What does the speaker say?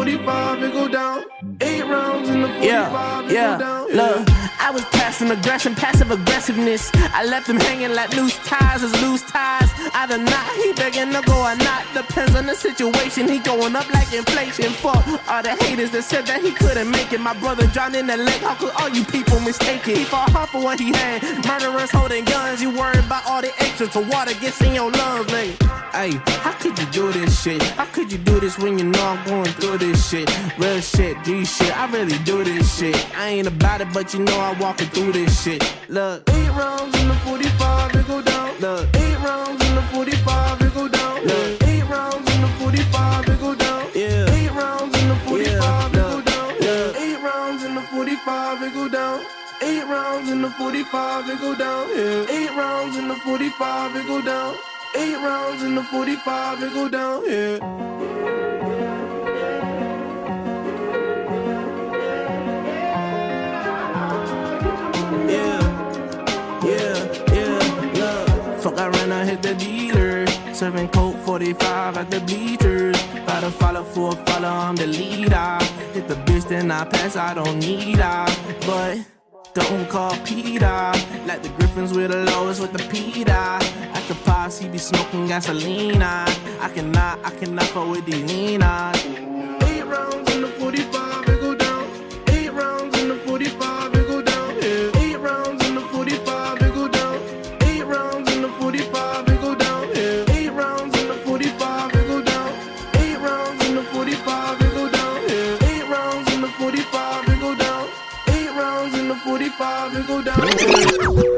45, it go down. 8 rounds in the 45, it go down. Look, I was passing aggression, passive aggressiveness. I left him hanging like loose ties is loose ties. Either not, he begging to go or not. Depends on the situation. He going up like inflation. Fuck all the haters that said that he couldn't make it. My brother drowned in the lake. How could all you people mistake it? He fought hard for what he had. Murderers holding guns. You worried about all the extra to water gets in your lungs, nigga. Hey, how could you do this shit? How could you do this when you know I'm going through this shit? Real shit, G shit, I really do this shit. I ain't about it, but you know I'm walking through this shit. Look, 8 rounds in the 45, it go down. Look, 8 rounds in the 45, it go down. Look, 8 rounds in the 45, it go down. Yeah, 8 rounds in the 45, it go down. Yeah, 8 rounds in the 45, it go down. 8 rounds in the 45, it go down. Yeah, 8 rounds in the 45, it go down. 8 rounds in the 45, it go down. Yeah. Fuck, I ran, I hit the dealer. Serving coke 45 at the bleachers. Gotta follow for a follow, I'm the leader. Hit the bitch, then I pass, I don't need her. But don't call Peter. Like the Griffins with the lowest with the Peter. At the pops, he be smoking gasoline. I cannot fuck with these Ninas. 8 rounds in the 45, it go down. 8 rounds in the 45, it go down. Yeah. 8 rounds in the 45, it go down. 8 rounds in the 45, it go down. Yeah. 8 rounds in the 45, it go down. 8 rounds in the 45, it go down. Yeah. 8 rounds in the 45, it go down. 8 rounds in the 45, it go down.